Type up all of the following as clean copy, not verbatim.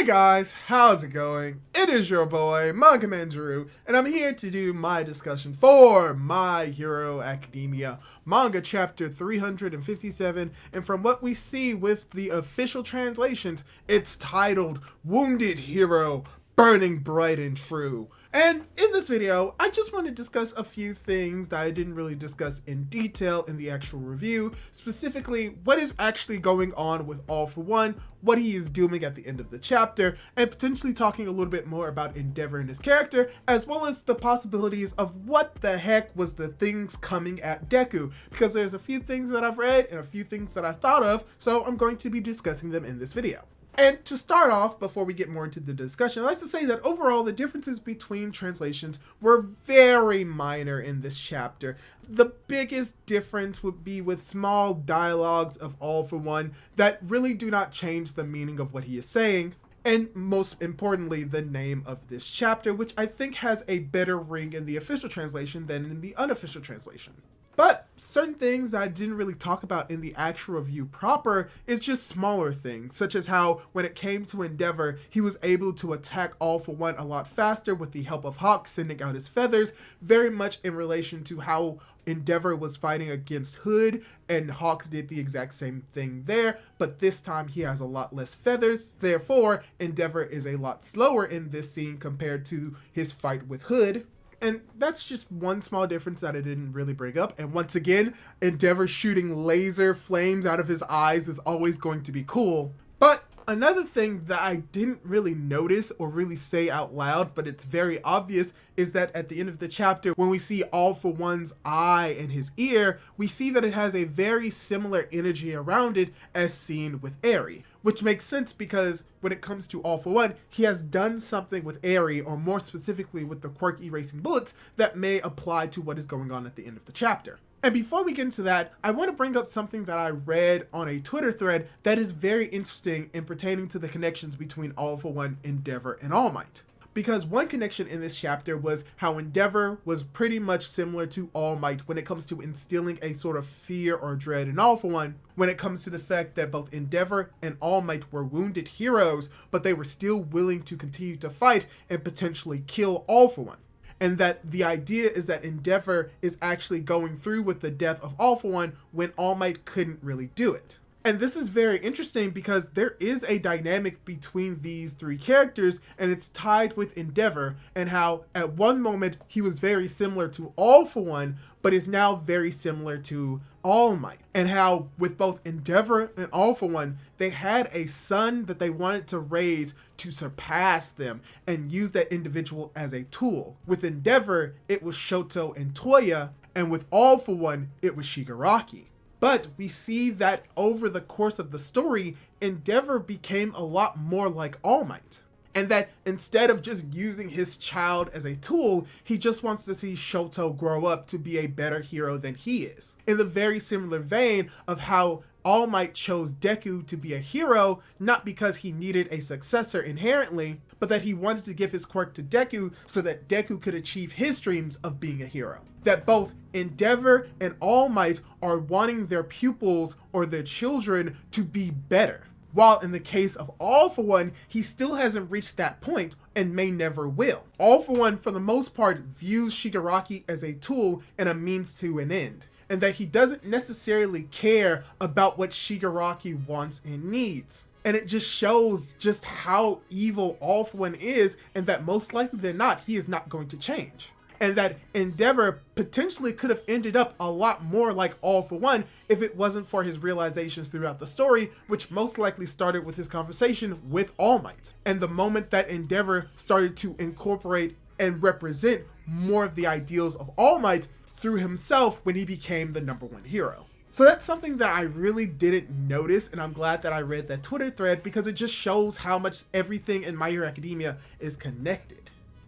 Hey guys, how's it going? It is your boy, Manga Drew, and I'm here to do my discussion for My Hero Academia, manga chapter 357, and from what we see with the official translations, it's titled Wounded Hero, Burning Bright and True. And in this video, I just want to discuss a few things that I didn't really discuss in detail in the actual review, specifically what is actually going on with All For One, what he is doing at the end of the chapter, and potentially talking a little bit more about Endeavor and his character, as well as the possibilities of what the heck was the things coming at Deku, because there's a few things that I've read and a few things that I've thought of, so I'm going to be discussing them in this video. And to start off, before we get more into the discussion, I'd like to say that overall the differences between translations were very minor in this chapter. The biggest difference would be with small dialogues of All For One that really do not change the meaning of what he is saying. And most importantly, the name of this chapter, which I think has a better ring in the official translation than in the unofficial translation. But certain things that I didn't really talk about in the actual review proper is just smaller things, such as how when it came to Endeavor, he was able to attack All For One a lot faster with the help of Hawk sending out his feathers, very much in relation to how Endeavor was fighting against Hood, and Hawks did the exact same thing there, but this time he has a lot less feathers, therefore Endeavor is a lot slower in this scene compared to his fight with Hood. And that's just one small difference that I didn't really bring up. And once again, Endeavor shooting laser flames out of his eyes is always going to be cool. But another thing that I didn't really notice or really say out loud, but it's very obvious, is that at the end of the chapter, when we see All For One's eye and his ear, we see that it has a very similar energy around it as seen with ERI. Which makes sense because when it comes to All For One, he has done something with ERI, or more specifically with the QUIRK erasing bullets, that may apply to what is going on at the end of the chapter. And before we get into that, I want to bring up something that I read on a Twitter thread that is very interesting in pertaining to the connections between All For One, Endeavor, and All Might. Because one connection in this chapter was how Endeavor was pretty much similar to All Might when it comes to instilling a sort of fear or dread in All For One, when it comes to the fact that both Endeavor and All Might were wounded heroes, but they were still willing to continue to fight and potentially kill All For One. And that the idea is that Endeavor is actually going through with the death of All For One when All Might couldn't really do it. And this is very interesting because there is a dynamic between these three characters, and it's tied with Endeavor, and how at one moment he was very similar to All For One, but is now very similar to All Might. And how with both Endeavor and All For One, they had a son that they wanted to raise to surpass them and use that individual as a tool. With Endeavor, it was Shoto and Toya, and with All For One, it was Shigaraki. But we see that over the course of the story, Endeavor became a lot more like All Might. And that instead of just using his child as a tool, he just wants to see Shoto grow up to be a better hero than he is. In the very similar vein of how All Might chose Deku to be a hero, not because he needed a successor inherently, but that he wanted to give his quirk to Deku so that Deku could achieve his dreams of being a hero. That both Endeavor and All Might are wanting their pupils or their children to be better. While in the case of All For One, he still hasn't reached that point and may never will. All For One, for the most part, views Shigaraki as a tool and a means to an end, and that he doesn't necessarily care about what Shigaraki wants and needs. And it just shows just how evil All For One is, and that most likely than not, he is not going to change. And that Endeavor potentially could have ended up a lot more like All For One if it wasn't for his realizations throughout the story, which most likely started with his conversation with All Might. And the moment that Endeavor started to incorporate and represent more of the ideals of All Might through himself when he became the #1 hero. So that's something that I really didn't notice, and I'm glad that I read that Twitter thread because it just shows how much everything in My Hero Academia is connected.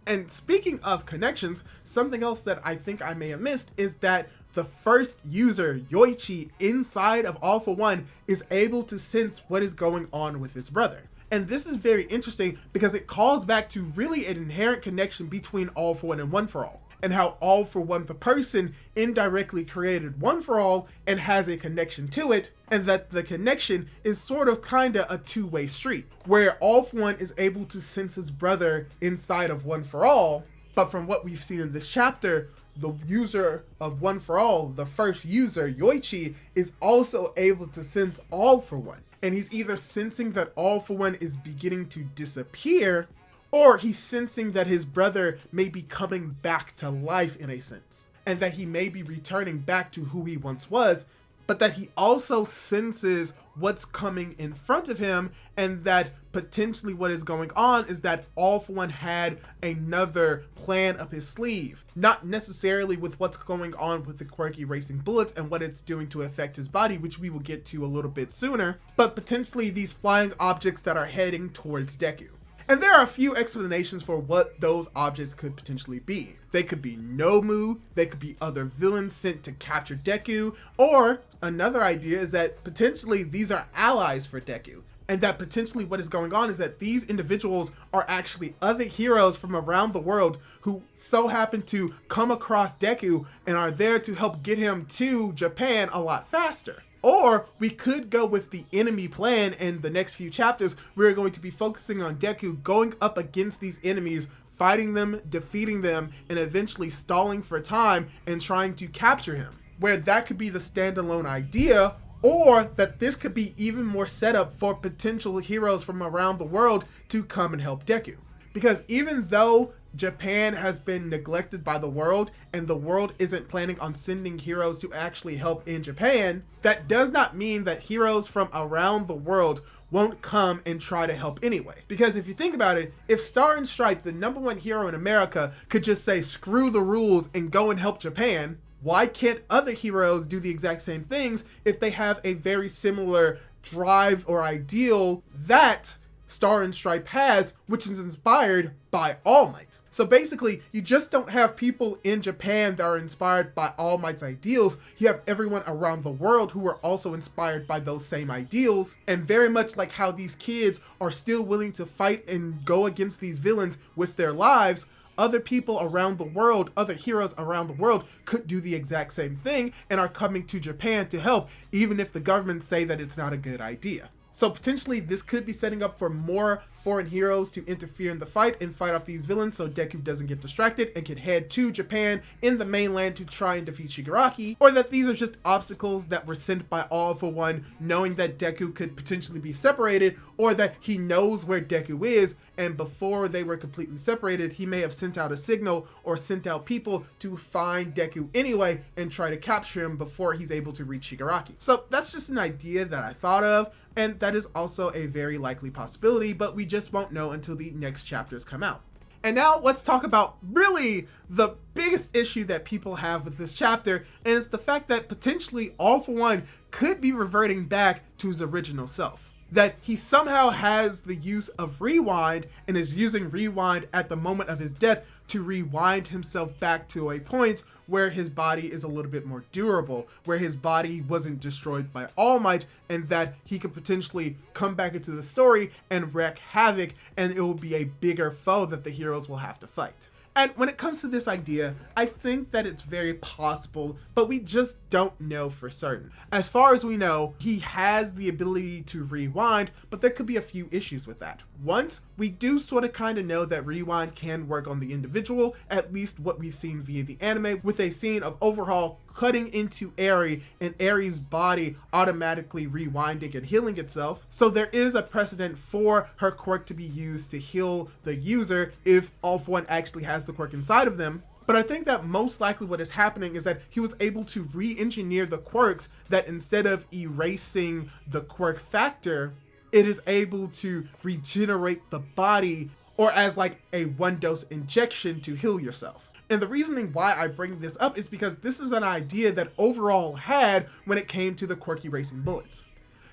And speaking of connections, something else that I think I may have missed is that the first user, Yoichi, inside of All For One is able to sense what is going on with his brother. And this is very interesting because it calls back to really an inherent connection between All For One and One For All. and how All for One, the person, indirectly created One for All and has a connection to it, and that the connection is sort of kinda a two-way street, where All for One is able to sense his brother inside of One for All, but from what we've seen in this chapter, the user of One for All, the first user, Yoichi, is also able to sense All for One. And he's either sensing that All for One is beginning to disappear, or he's sensing that his brother may be coming back to life in a sense, and that he may be returning back to who he once was, but that he also senses what's coming in front of him, and that potentially what is going on is that All for One had another plan up his sleeve. Not necessarily with what's going on with the QUIRK erasing bullets and what it's doing to affect his body, which we will get to a little bit sooner, but potentially these flying objects that are heading towards Deku. And there are a few explanations for what those objects could potentially be. They could be Nomu, they could be other villains sent to capture Deku, or another idea is that potentially these are allies for Deku. And that potentially what is going on is that these individuals are actually other heroes from around the world who so happen to come across Deku and are there to help get him to Japan a lot faster. Or we could go with the enemy plan. In the next few chapters, we're going to be focusing on Deku going up against these enemies, fighting them, defeating them, and eventually stalling for time and trying to capture him. Where that could be the standalone idea, or that this could be even more setup for potential heroes from around the world to come and help Deku. Because even though Japan has been neglected by the world and the world isn't planning on sending heroes to actually help in Japan, that does not mean that heroes from around the world won't come and try to help anyway. Because if you think about it, if Star and Stripe, the #1 hero in America, could just say screw the rules and go and help Japan, why can't other heroes do the exact same things if they have a very similar drive or ideal that Star and Stripe has, which is inspired by All Might? So basically, you just don't have people in Japan that are inspired by All Might's ideals. You have everyone around the world who are also inspired by those same ideals. And very much like how these kids are still willing to fight and go against these villains with their lives, other people around the world, other heroes around the world could do the exact same thing and are coming to Japan to help, even if the government say that it's not a good idea. So potentially this could be setting up for more foreign heroes to interfere in the fight and fight off these villains so Deku doesn't get distracted and can head to Japan in the mainland to try and defeat Shigaraki, or that these are just obstacles that were sent by All for One, knowing that Deku could potentially be separated, or that he knows where Deku is, and before they were completely separated, he may have sent out a signal or sent out people to find Deku anyway and try to capture him before he's able to reach Shigaraki. So that's just an idea that I thought of, and that is also a very likely possibility, but we just won't know until the next chapters come out. And now let's talk about really the biggest issue that people have with this chapter, and it's the fact that potentially All for One could be reverting back to his original self. That he somehow has the use of rewind and is using rewind at the moment of his death to rewind himself back to a point where his body is a little bit more durable, where his body wasn't destroyed by All Might, and that he could potentially come back into the story and wreak havoc, and it will be a bigger foe that the heroes will have to fight. And when it comes to this idea, I think that it's very possible, but we just don't know for certain. As far as we know, he has the ability to rewind, but there could be a few issues with that. Once, we do sort of kind of know that rewind can work on the individual, at least what we've seen via the anime, with a scene of Overhaul cutting into Eri and Eri's body automatically rewinding and healing itself. So there is a precedent for her quirk to be used to heal the user if All for One actually has the quirk inside of them. But I think that most likely what is happening is that he was able to re-engineer the quirks, that instead of erasing the quirk factor, it is able to regenerate the body, or as like a 1-dose injection to heal yourself. And the reasoning why I bring this up is because this is an idea that Overhaul had when it came to the quirk erasing bullets.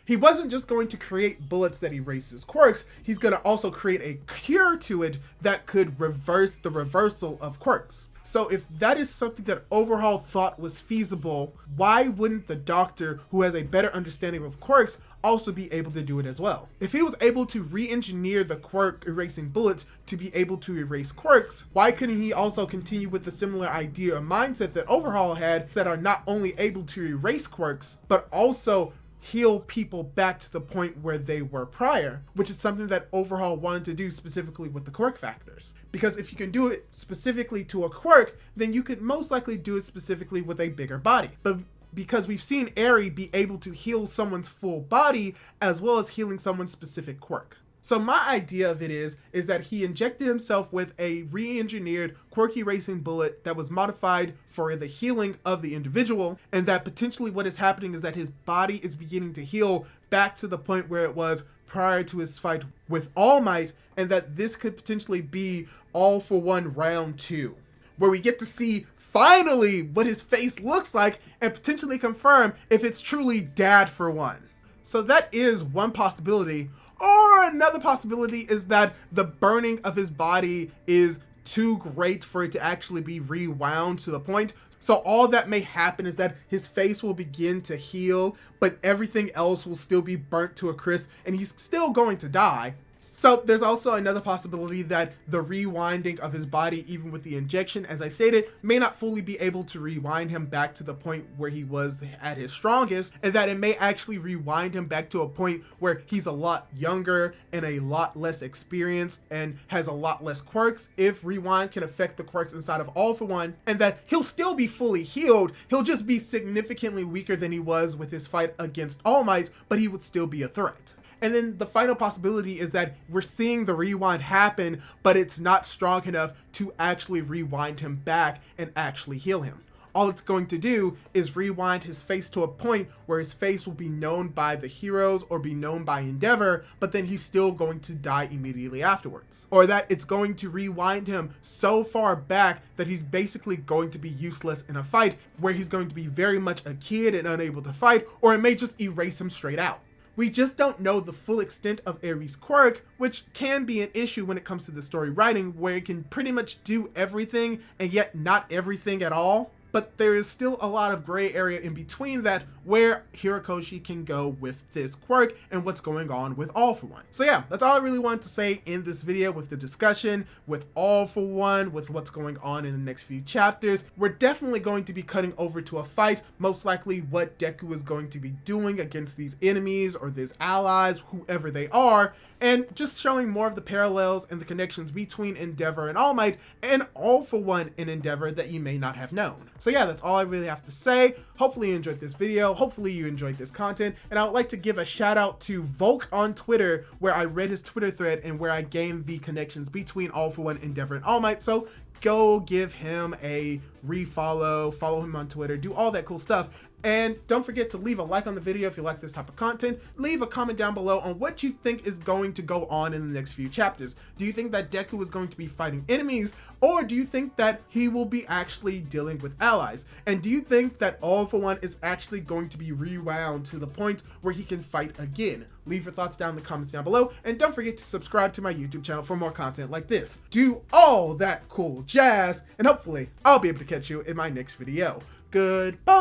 He wasn't just going to create bullets that erases quirks, he's going to also create a cure to it that could reverse the reversal of quirks. So if that is something that Overhaul thought was feasible, why wouldn't the doctor, who has a better understanding of quirks, also be able to do it as well. If he was able to re-engineer the quirk erasing bullets to be able to erase quirks, why couldn't he also continue with the similar idea or mindset that Overhaul had, that are not only able to erase quirks, but also heal people back to the point where they were prior, which is something that Overhaul wanted to do specifically with the quirk factors. Because if you can do it specifically to a quirk, then you could most likely do it specifically with a bigger body. But because we've seen ERI be able to heal someone's full body as well as healing someone's specific quirk. So my idea of it is that he injected himself with a re-engineered quirk erasing bullet that was modified for the healing of the individual, and that potentially what is happening is that his body is beginning to heal back to the point where it was prior to his fight with All Might, and that this could potentially be All for One Round 2, where we get to see finally what his face looks like and potentially confirm if it's truly Dad for One. So that is one possibility. Or another possibility is that the burning of his body is too great for it to actually be rewound to the point. So all that may happen is that his face will begin to heal, but everything else will still be burnt to a crisp and he's still going to die. So there's also another possibility that the rewinding of his body, even with the injection, as I stated, may not fully be able to rewind him back to the point where he was at his strongest, and that it may actually rewind him back to a point where he's a lot younger and a lot less experienced and has a lot less quirks, if rewind can affect the quirks inside of All for One, and that he'll still be fully healed. He'll just be significantly weaker than he was with his fight against All Might, but he would still be a threat. And then the final possibility is that we're seeing the rewind happen, but it's not strong enough to actually rewind him back and actually heal him. All it's going to do is rewind his face to a point where his face will be known by the heroes or be known by Endeavor, but then he's still going to die immediately afterwards. Or that it's going to rewind him so far back that he's basically going to be useless in a fight, where he's going to be very much a kid and unable to fight, or it may just erase him straight out. We just don't know the full extent of ERI'S quirk, which can be an issue when it comes to the story writing, where it can pretty much do everything and yet not everything at all. But there is still a lot of gray area in between that, where Horikoshi can go with this quirk and what's going on with All for One. So yeah, that's all I really wanted to say in this video with the discussion with All for One, with what's going on in the next few chapters. We're definitely going to be cutting over to a fight, most likely what Deku is going to be doing against these enemies or these allies, whoever they are, and just showing more of the parallels and the connections between Endeavor and All Might, and All for One in Endeavor that you may not have known. So yeah, that's all I really have to say. Hopefully you enjoyed this video, hopefully you enjoyed this content, and I would like to give a shout out to Volk on Twitter, where I read his Twitter thread and where I gained the connections between All for One, Endeavor, and All Might. So go give him a refollow, follow him on Twitter, do all that cool stuff. And don't forget to leave a like on the video if you like this type of content. Leave a comment down below on what you think is going to go on in the next few chapters. Do you think that Deku is going to be fighting enemies, or do you think that he will be actually dealing with allies? And do you think that All for One is actually going to be rewound to the point where he can fight again? Leave your thoughts down in the comments down below, and don't forget to subscribe to my YouTube channel for more content like this. Do all that cool jazz, and hopefully I'll be able to catch you in my next video. Goodbye!